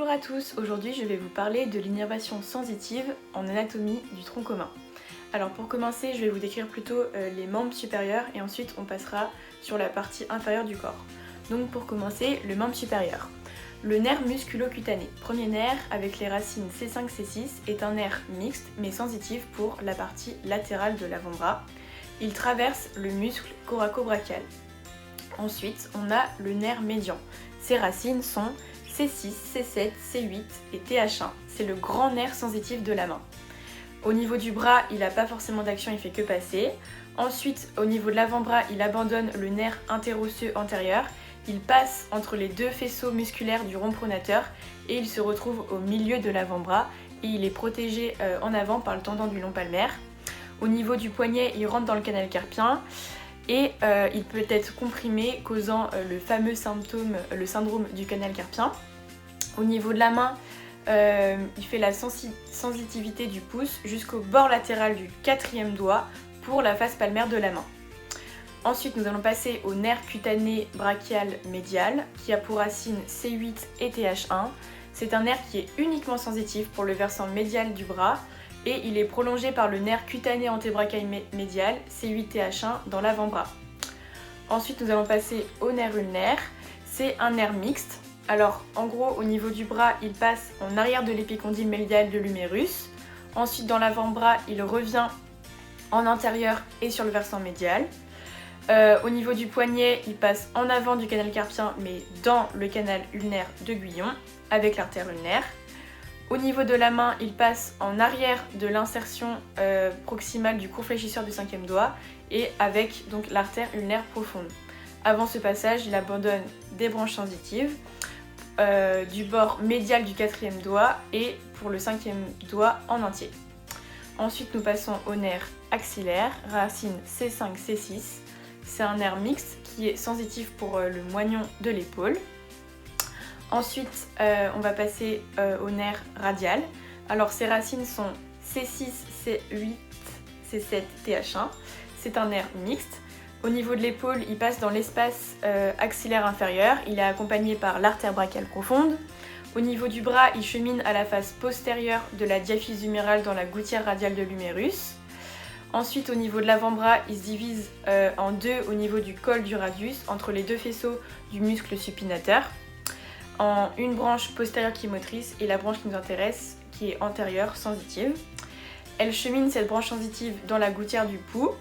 Bonjour à tous, aujourd'hui je vais vous parler de l'innervation sensitive en anatomie du tronc commun. Alors pour commencer, je vais vous décrire plutôt les membres supérieurs et ensuite on passera sur la partie inférieure du corps. Donc pour commencer, le membre supérieur. Le nerf musculo-cutané, premier nerf avec les racines C5-C6, est un nerf mixte mais sensitif pour la partie latérale de l'avant-bras. Il traverse le muscle coraco-brachial. Ensuite, on a le nerf médian. Ses racines sont C6, C7, C8 et TH1. C'est le grand nerf sensitif de la main. Au niveau du bras, il n'a pas forcément d'action, il fait que passer. Ensuite, au niveau de l'avant-bras, il abandonne le nerf interosseux antérieur. Il passe entre les deux faisceaux musculaires du rond pronateur et il se retrouve au milieu de l'avant-bras et il est protégé en avant par le tendon du long palmaire. Au niveau du poignet, il rentre dans le canal carpien et il peut être comprimé, causant le fameux symptôme, le syndrome du canal carpien. Au niveau de la main, il fait la sensitivité du pouce jusqu'au bord latéral du quatrième doigt pour la face palmaire de la main. Ensuite, nous allons passer au nerf cutané brachial médial qui a pour racines C8 et TH1. C'est un nerf qui est uniquement sensitif pour le versant médial du bras et il est prolongé par le nerf cutané antébrachial médial C8-TH1 dans l'avant-bras. Ensuite, nous allons passer au nerf ulnaire. C'est un nerf mixte. Alors, en gros, au niveau du bras, il passe en arrière de l'épicondyle médial de l'humérus. Ensuite, dans l'avant-bras, il revient en antérieur et sur le versant médial. Au niveau du poignet, il passe en avant du canal carpien, mais dans le canal ulnaire de Guyon, avec l'artère ulnaire. Au niveau de la main, il passe en arrière de l'insertion proximale du court fléchisseur du cinquième doigt et avec donc l'artère ulnaire profonde. Avant ce passage, il abandonne des branches sensitives du bord médial du quatrième doigt et pour le cinquième doigt en entier. Ensuite, nous passons au nerf axillaire, racine C5-C6. C'est un nerf mixte qui est sensitif pour le moignon de l'épaule. Ensuite, on va passer au nerf radial. Alors, ses racines sont C6, C8, C7, TH1. C'est un nerf mixte. Au niveau de l'épaule, il passe dans l'espace axillaire inférieur. Il est accompagné par l'artère brachiale profonde. Au niveau du bras, il chemine à la face postérieure de la diaphyse humérale dans la gouttière radiale de l'humérus. Ensuite, au niveau de l'avant-bras, il se divise en deux au niveau du col du radius, entre les deux faisceaux du muscle supinateur, en une branche postérieure qui est motrice et la branche qui nous intéresse, qui est antérieure, sensitive. Elle chemine cette branche sensitive dans la gouttière du pouls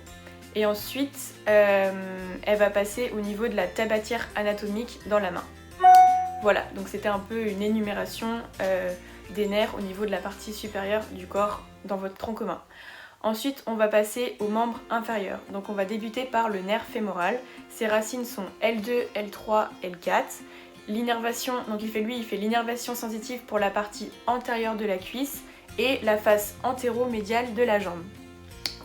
et ensuite elle va passer au niveau de la tabatière anatomique dans la main. Voilà, donc c'était un peu une énumération des nerfs au niveau de la partie supérieure du corps dans votre tronc commun. Ensuite, on va passer aux membres inférieurs. Donc on va débuter par le nerf fémoral. Ses racines sont L2, L3, L4. L'innervation, donc il fait l'innervation sensitive pour la partie antérieure de la cuisse et la face antéro-médiale de la jambe.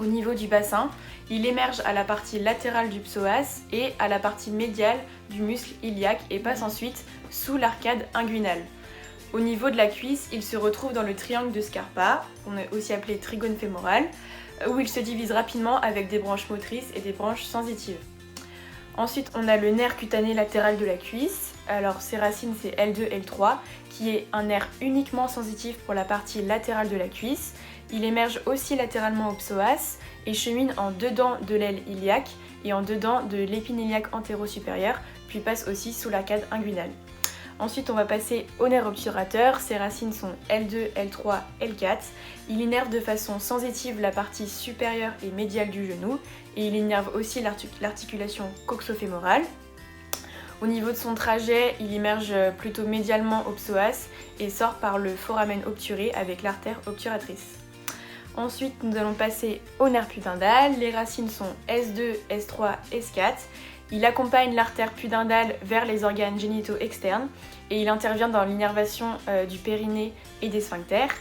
Au niveau du bassin, il émerge à la partie latérale du psoas et à la partie médiale du muscle iliaque et passe ensuite sous l'arcade inguinale. Au niveau de la cuisse, il se retrouve dans le triangle de Scarpa, qu'on a aussi appelé trigone fémoral, où il se divise rapidement avec des branches motrices et des branches sensitives. Ensuite, on a le nerf cutané latéral de la cuisse. Alors, ses racines, c'est L2, L3, qui est un nerf uniquement sensitif pour la partie latérale de la cuisse. Il émerge aussi latéralement au psoas et chemine en dedans de l'aile iliaque et en dedans de l'épine iliaque antéro-supérieure, puis passe aussi sous l'arcade inguinale. Ensuite, on va passer au nerf obturateur. Ses racines sont L2, L3, L4. Il innerve de façon sensitive la partie supérieure et médiale du genou et il innerve aussi l'articulation coxofémorale. Au niveau de son trajet, il émerge plutôt médialement au psoas et sort par le foramen obturé avec l'artère obturatrice. Ensuite, nous allons passer au nerf pudendal. Les racines sont S2, S3, S4. Il accompagne l'artère pudendale vers les organes génitaux externes et il intervient dans l'innervation du périnée et des sphincters.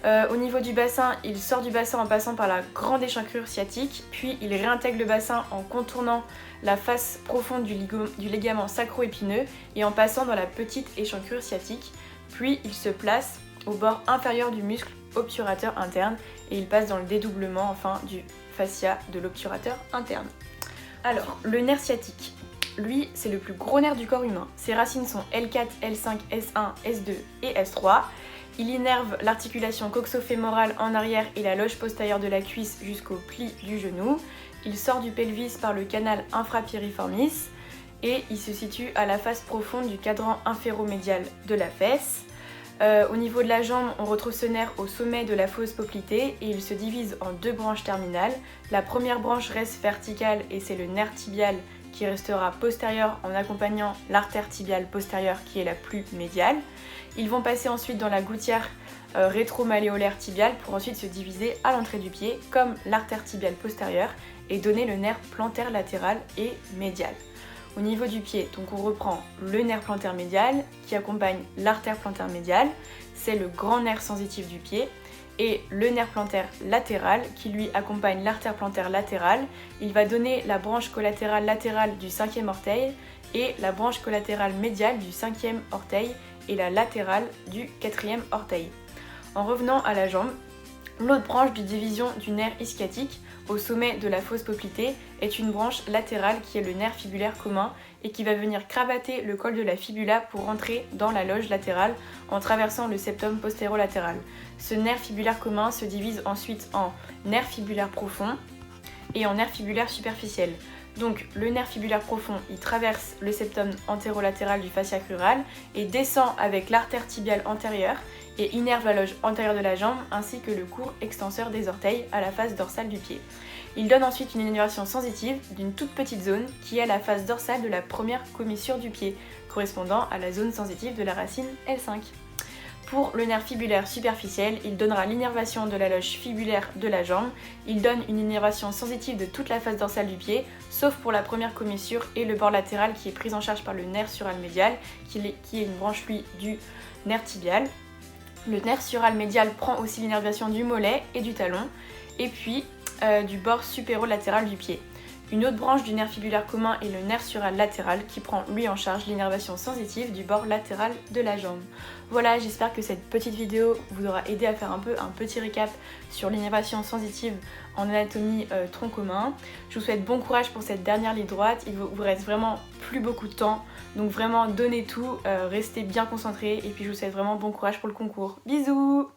Au niveau du bassin, il sort du bassin en passant par la grande échancrure sciatique, puis il réintègre le bassin en contournant la face profonde du ligament sacro-épineux et en passant dans la petite échancrure sciatique, puis il se place au bord inférieur du muscle obturateur interne et il passe dans le dédoublement enfin du fascia de l'obturateur interne. Alors, le nerf sciatique. lui, c'est le plus gros nerf du corps humain. Ses racines sont L4, L5, S1, S2 et S3. Il innerve l'articulation coxo-fémorale en arrière et la loge postérieure de la cuisse jusqu'au pli du genou. Il sort du pelvis par le canal infrapiriformis et il se situe à la face profonde du cadran inféromédial de la fesse. Au niveau de la jambe, on retrouve ce nerf au sommet de la fosse poplitée et il se divise en 2 branches terminales. La première branche reste verticale et c'est le nerf tibial qui restera postérieur en accompagnant l'artère tibiale postérieure qui est la plus médiale. Ils vont passer ensuite dans la gouttière rétromalléolaire tibiale pour ensuite se diviser à l'entrée du pied comme l'artère tibiale postérieure et donner le nerf plantaire latéral et médial. Au niveau du pied, donc on reprend le nerf plantaire médial qui accompagne l'artère plantaire médiale, c'est le grand nerf sensitif du pied, et le nerf plantaire latéral qui lui accompagne l'artère plantaire latérale. Il va donner la branche collatérale latérale du 5e orteil et la branche collatérale médiale du 5e orteil et la latérale du 4e orteil. En revenant à la jambe, l'autre branche de division du nerf ischiatique au sommet de la fosse poplitée est une branche latérale qui est le nerf fibulaire commun et qui va venir cravater le col de la fibula pour rentrer dans la loge latérale en traversant le septum postérolatéral. Ce nerf fibulaire commun se divise ensuite en nerf fibulaire profond et en nerf fibulaire superficiel. Donc le nerf fibulaire profond, il traverse le septum antérolatéral du fascia crural et descend avec l'artère tibiale antérieure et innerve la loge antérieure de la jambe ainsi que le court extenseur des orteils à la face dorsale du pied. Il donne ensuite une innervation sensitive d'une toute petite zone qui est la face dorsale de la première commissure du pied, correspondant à la zone sensitive de la racine L5. Pour le nerf fibulaire superficiel, il donnera l'innervation de la loge fibulaire de la jambe. Il donne une innervation sensitive de toute la face dorsale du pied, sauf pour la première commissure et le bord latéral qui est pris en charge par le nerf sural médial, qui est une branche lui du nerf tibial. Le nerf sural médial prend aussi l'innervation du mollet et du talon, et puis du bord supérolatéral du pied. Une autre branche du nerf fibulaire commun est le nerf sural latéral qui prend lui en charge l'innervation sensitive du bord latéral de la jambe. Voilà, j'espère que cette petite vidéo vous aura aidé à faire un petit récap sur l'innervation sensitive en anatomie tronc commun. Je vous souhaite bon courage pour cette dernière ligne droite, il vous reste vraiment plus beaucoup de temps, donc vraiment donnez tout, restez bien concentrés et puis je vous souhaite vraiment bon courage pour le concours. Bisous!